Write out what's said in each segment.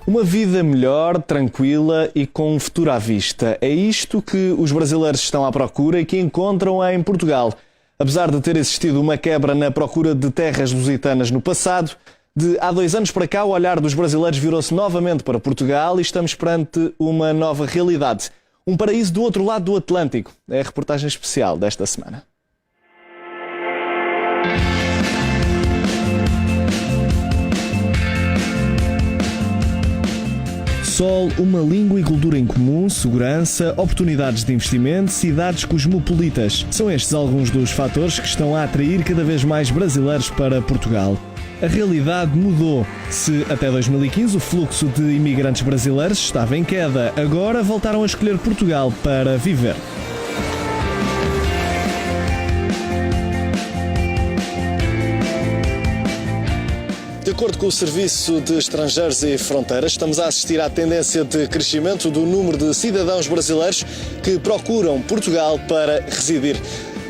Uma vida melhor, tranquila e com um futuro à vista. É isto que os brasileiros estão à procura e que encontram em Portugal. Apesar de ter existido uma quebra na procura de terras lusitanas no passado, de há 2 anos para cá o olhar dos brasileiros virou-se novamente para Portugal e estamos perante uma nova realidade. Um paraíso do outro lado do Atlântico. É a reportagem especial desta semana. Sol, uma língua e cultura em comum, segurança, oportunidades de investimento, cidades cosmopolitas. São estes alguns dos fatores que estão a atrair cada vez mais brasileiros para Portugal. A realidade mudou. Se até 2015 o fluxo de imigrantes brasileiros estava em queda, agora voltaram a escolher Portugal para viver. De acordo com o Serviço de Estrangeiros e Fronteiras, estamos a assistir à tendência de crescimento do número de cidadãos brasileiros que procuram Portugal para residir.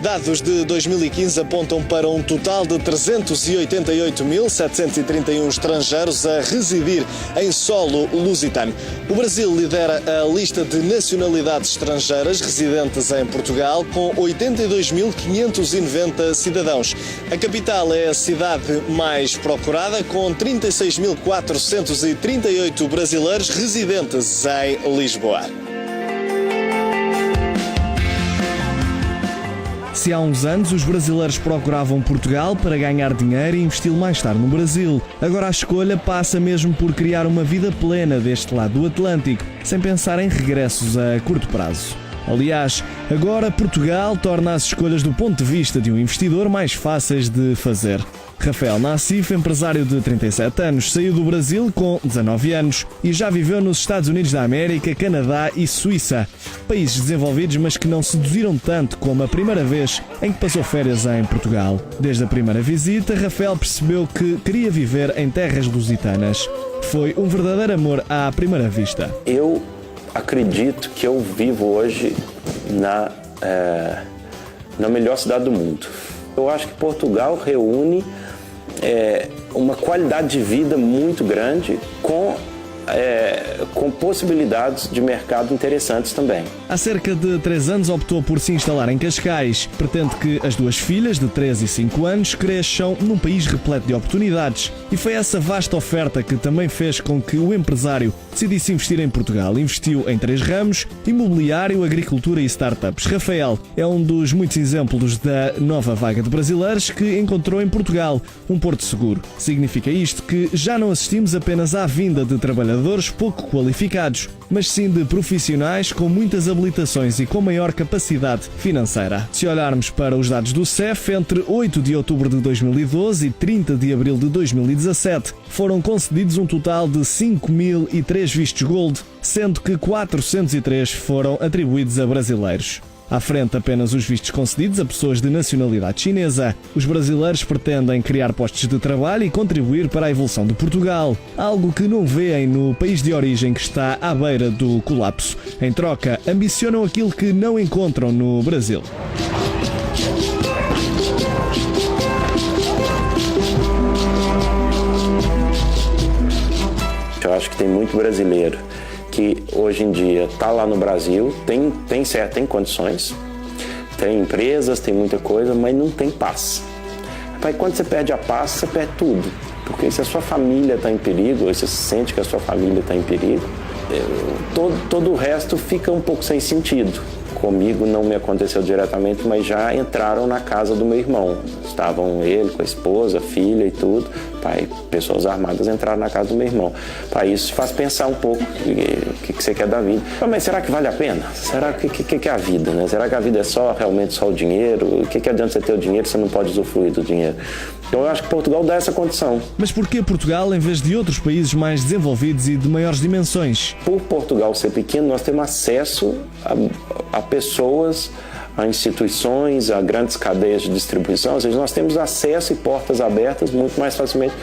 Dados de 2015 apontam para um total de 388.731 estrangeiros a residir em solo lusitano. O Brasil lidera a lista de nacionalidades estrangeiras residentes em Portugal, com 82.590 cidadãos. A capital é a cidade mais procurada, com 36.438 brasileiros residentes em Lisboa. Se há uns anos os brasileiros procuravam Portugal para ganhar dinheiro e investi-lo mais tarde no Brasil, agora a escolha passa mesmo por criar uma vida plena deste lado do Atlântico, sem pensar em regressos a curto prazo. Aliás, agora Portugal torna as escolhas do ponto de vista de um investidor mais fáceis de fazer. Rafael Nassif, empresário de 37 anos, saiu do Brasil com 19 anos e já viveu nos Estados Unidos da América, Canadá e Suíça. Países desenvolvidos, mas que não seduziram tanto como a primeira vez em que passou férias em Portugal. Desde a primeira visita, Rafael percebeu que queria viver em terras lusitanas. Foi um verdadeiro amor à primeira vista. Eu acredito que eu vivo hoje na melhor cidade do mundo. Eu acho que Portugal reúne uma qualidade de vida muito grande com possibilidades de mercado interessantes também. Há cerca de 3 anos optou por se instalar em Cascais. Pretende que as 2 filhas, de 3 e 5 anos, cresçam num país repleto de oportunidades. E foi essa vasta oferta que também fez com que o empresário decidisse investir em Portugal. Investiu em 3 ramos: imobiliário, agricultura e startups. Rafael é um dos muitos exemplos da nova vaga de brasileiros que encontrou em Portugal um porto seguro. Significa isto que já não assistimos apenas à vinda de trabalhadores pouco qualificados, mas sim de profissionais com muitas habilitações e com maior capacidade financeira. Se olharmos para os dados do CEF, entre 8 de outubro de 2012 e 30 de abril de 2017, foram concedidos um total de 5.003 vistos Gold, sendo que 403 foram atribuídos a brasileiros. À frente apenas os vistos concedidos a pessoas de nacionalidade chinesa. Os brasileiros pretendem criar postos de trabalho e contribuir para a evolução de Portugal, algo que não veem no país de origem que está à beira do colapso. Em troca, ambicionam aquilo que não encontram no Brasil. Eu acho que tem muito brasileiro que hoje em dia está lá no Brasil, tem condições, tem empresas, tem muita coisa, mas não tem paz. Mas quando você perde a paz, você perde tudo. Porque se a sua família está em perigo, ou você sente que a sua família está em perigo, todo o resto fica um pouco sem sentido. Comigo não me aconteceu diretamente, mas já entraram na casa do meu irmão. Estavam ele com a esposa, filha e tudo. Pai, pessoas armadas entraram na casa do meu irmão. Pai, isso faz pensar um pouco o que você quer da vida. Mas será que vale a pena? Será que é a vida, né? Será que a vida é realmente só o dinheiro? O que adianta você ter o dinheiro se você não pode usufruir do dinheiro? Então eu acho que Portugal dá essa condição. Mas por que Portugal em vez de outros países mais desenvolvidos e de maiores dimensões? Por Portugal ser pequeno, nós temos acesso a pessoas, a instituições, a grandes cadeias de distribuição, ou seja, nós temos acesso e portas abertas muito mais facilmente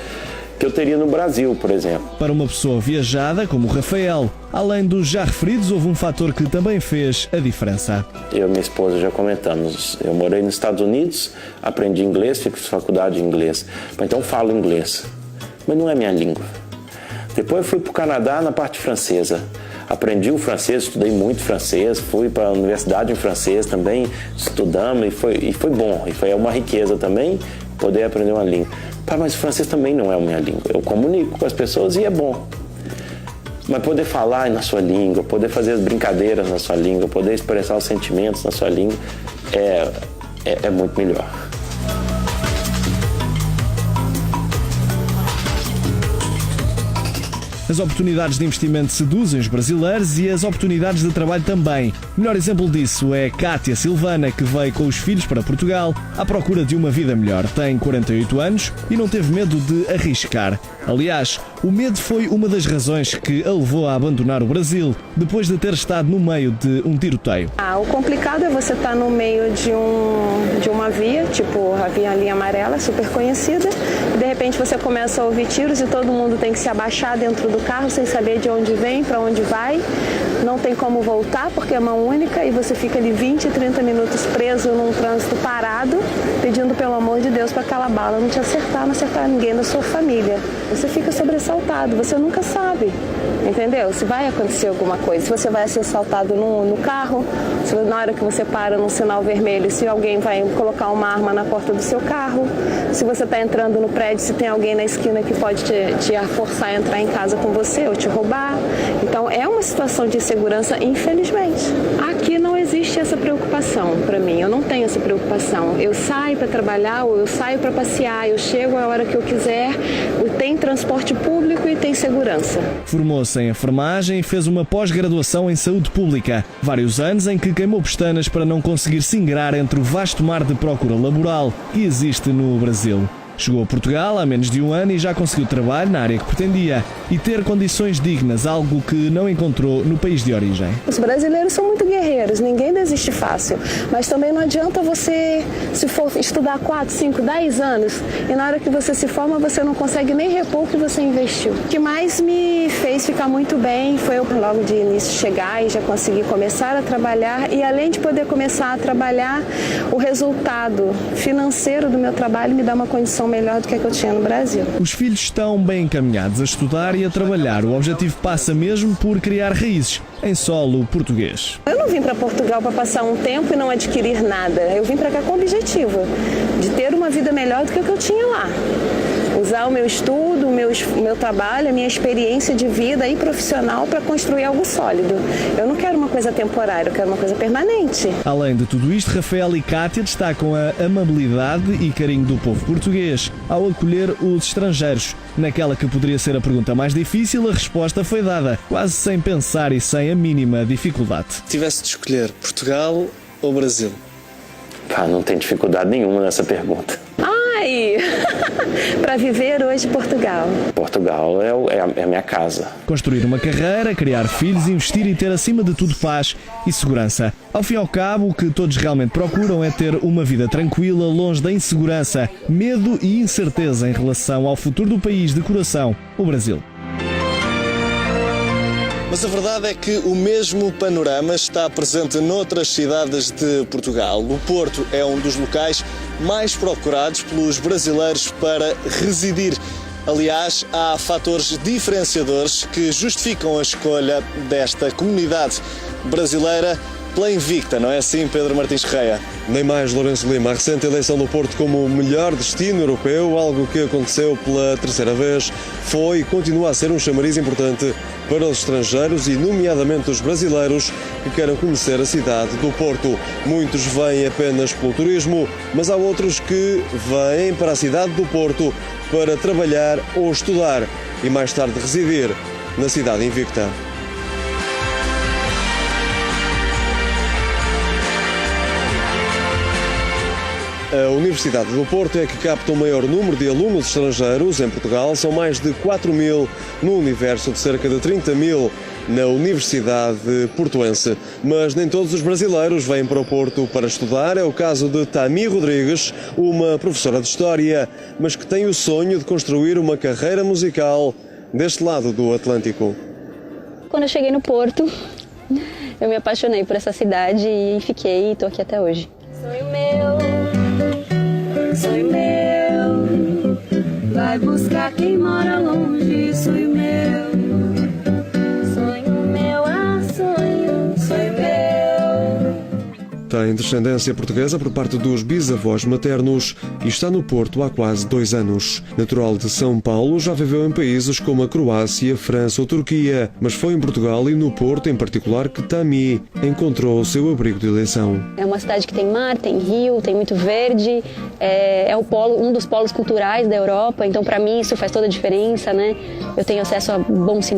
que eu teria no Brasil, por exemplo. Para uma pessoa viajada como o Rafael, além dos já referidos, houve um fator que também fez a diferença. Eu e minha esposa já comentamos, eu morei nos Estados Unidos, aprendi inglês, fiz faculdade de inglês, então falo inglês, mas não é minha língua. Depois eu fui para o Canadá na parte francesa. Aprendi o francês, estudei muito francês, fui para a universidade em francês também, estudamos e foi bom. E foi uma riqueza também poder aprender uma língua. Mas o francês também não é a minha língua. Eu comunico com as pessoas e é bom. Mas poder falar na sua língua, poder fazer as brincadeiras na sua língua, poder expressar os sentimentos na sua língua é muito melhor. As oportunidades de investimento seduzem os brasileiros e as oportunidades de trabalho também. O melhor exemplo disso é Kátia Silvana, que veio com os filhos para Portugal à procura de uma vida melhor. Tem 48 anos e não teve medo de arriscar. Aliás, o medo foi uma das razões que a levou a abandonar o Brasil, depois de ter estado no meio de um tiroteio. O complicado é você estar no meio de uma via, tipo a linha amarela, super conhecida, e de repente você começa a ouvir tiros e todo mundo tem que se abaixar dentro do carro sem saber de onde vem, para onde vai. Não tem como voltar porque é mão única e você fica ali 20, 30 minutos preso num trânsito parado, pedindo pelo amor de Deus para aquela bala não te acertar, não acertar ninguém da sua família. Você fica sobressaltado, você nunca sabe, entendeu? Se vai acontecer alguma coisa, se você vai ser assaltado no carro, se na hora que você para num sinal vermelho, se alguém vai colocar uma arma na porta do seu carro, se você está entrando no prédio, se tem alguém na esquina que pode te forçar a entrar em casa com você ou te roubar. Então é uma situação de insegurança, infelizmente. Aqui não existe essa preocupação para mim, eu não tenho essa preocupação. Eu saio para trabalhar ou eu saio para passear, eu chego a hora que eu quiser, tem transporte público e tem segurança. Formou-se em enfermagem e fez uma pós-graduação em saúde pública. Vários anos em que queimou pestanas para não conseguir se ingrar entre o vasto mar de procura laboral que existe no Brasil. Chegou a Portugal há menos de um ano e já conseguiu trabalho na área que pretendia e ter condições dignas, algo que não encontrou no país de origem. Os brasileiros são muito guerreiros, ninguém desiste fácil, mas também não adianta você, se for estudar 4, 5, 10 anos e na hora que você se forma você não consegue nem repor o que você investiu. O que mais me fez ficar muito bem foi eu logo de início chegar e já conseguir começar a trabalhar e além de poder começar a trabalhar, o resultado financeiro do meu trabalho me dá uma condição melhor do que a que eu tinha no Brasil. Os filhos estão bem encaminhados a estudar e a trabalhar. O objetivo passa mesmo por criar raízes em solo português. Eu não vim para Portugal para passar um tempo e não adquirir nada. Eu vim para cá com o objetivo de ter uma vida melhor do que a que eu tinha lá. Usar o meu estudo, o meu trabalho, a minha experiência de vida e profissional para construir algo sólido. Eu não quero uma coisa temporária, eu quero uma coisa permanente. Além de tudo isto, Rafael e Kátia destacam a amabilidade e carinho do povo português ao acolher os estrangeiros. Naquela que poderia ser a pergunta mais difícil, a resposta foi dada, quase sem pensar e sem a mínima dificuldade. Se tivesse de escolher Portugal ou Brasil? Não tem dificuldade nenhuma nessa pergunta. Para viver hoje Portugal. Portugal é a minha casa. Construir uma carreira, criar filhos, investir e ter acima de tudo paz e segurança. Ao fim e ao cabo, o que todos realmente procuram é ter uma vida tranquila, longe da insegurança, medo e incerteza em relação ao futuro do país de coração, o Brasil. Mas a verdade é que o mesmo panorama está presente noutras cidades de Portugal. O Porto é um dos locais mais procurados pelos brasileiros para residir. Aliás, há fatores diferenciadores que justificam a escolha desta comunidade brasileira pela Invicta, não é assim, Pedro Martins Correia? Nem mais, Lourenço Lima. A recente eleição do Porto como o melhor destino europeu, algo que aconteceu pela terceira vez, foi e continua a ser um chamariz importante para os estrangeiros e, nomeadamente, os brasileiros que queiram conhecer a cidade do Porto. Muitos vêm apenas pelo turismo, mas há outros que vêm para a cidade do Porto para trabalhar ou estudar e mais tarde residir na cidade invicta. A Universidade do Porto é que capta o maior número de alunos estrangeiros em Portugal. São mais de 4 mil no universo de cerca de 30 mil na Universidade Portuense. Mas nem todos os brasileiros vêm para o Porto para estudar. É o caso de Tami Rodrigues, uma professora de História, mas que tem o sonho de construir uma carreira musical deste lado do Atlântico. Quando eu cheguei no Porto, eu me apaixonei por essa cidade e fiquei e estou aqui até hoje. Sonho meu, vai buscar quem mora longe, sonho meu. tem descendência portuguesa por parte dos bisavós maternos e está no Porto há quase 2 anos. Natural de São Paulo, já viveu em países como a Croácia, França ou Turquia, mas foi em Portugal e no Porto, em particular, que Tami encontrou o seu abrigo de eleição. É uma cidade que tem mar, tem rio, tem muito verde, é um dos polos culturais da Europa, então para mim isso faz toda a diferença, né? Eu tenho acesso a bons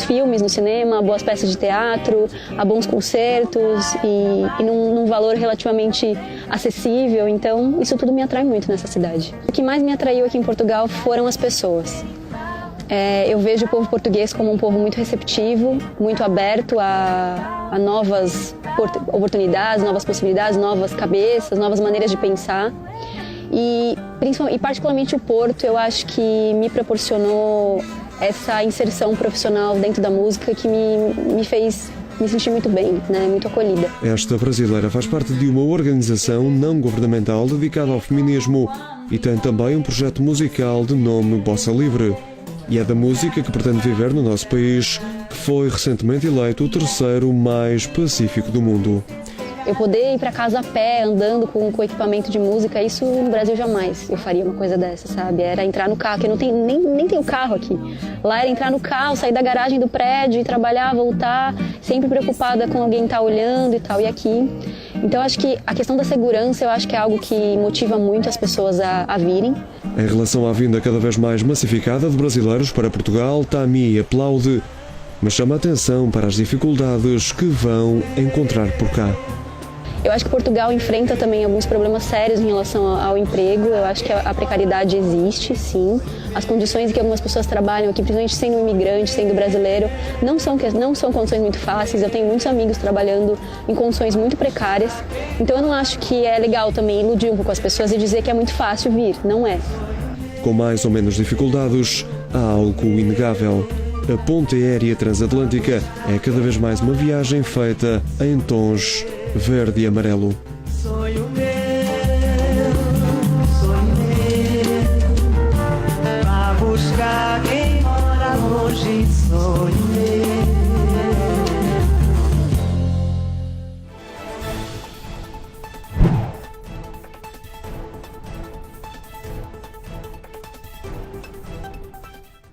filmes no cinema, a boas peças de teatro, a bons concertos e num valor relativamente acessível, então isso tudo me atrai muito nessa cidade. O que mais me atraiu aqui em Portugal foram as pessoas. Eu vejo o povo português como um povo muito receptivo, muito aberto a novas oportunidades, novas possibilidades, novas cabeças, novas maneiras de pensar. E particularmente o Porto, eu acho que me proporcionou essa inserção profissional dentro da música que me fez me sentir muito bem, né? Muito acolhida. Esta brasileira faz parte de uma organização não governamental dedicada ao feminismo e tem também um projeto musical de nome Bossa Livre. E é da música que pretende viver no nosso país, que foi recentemente eleito o 3º mais pacífico do mundo. Eu poder ir para casa a pé, andando com equipamento de música, isso no Brasil jamais eu faria uma coisa dessa, sabe? Era entrar no carro, que eu nem tenho carro aqui. Lá era entrar no carro, sair da garagem do prédio, ir trabalhar, voltar, sempre preocupada com alguém estar olhando e tal, e aqui. Então acho que a questão da segurança, eu acho que é algo que motiva muito as pessoas a virem. Em relação à vinda cada vez mais massificada de brasileiros para Portugal, Tami aplaude, mas chama a atenção para as dificuldades que vão encontrar por cá. Eu acho que Portugal enfrenta também alguns problemas sérios em relação ao emprego. Eu acho que a precariedade existe, sim. As condições em que algumas pessoas trabalham aqui, principalmente sendo imigrante, sendo brasileiro, não são condições muito fáceis. Eu tenho muitos amigos trabalhando em condições muito precárias. Então eu não acho que é legal também iludir um pouco as pessoas e dizer que é muito fácil vir. Não é. Com mais ou menos dificuldades, há algo inegável. A ponte aérea transatlântica é cada vez mais uma viagem feita em tons verde e amarelo. Sonho meu, pra buscar quem mora longe, sonho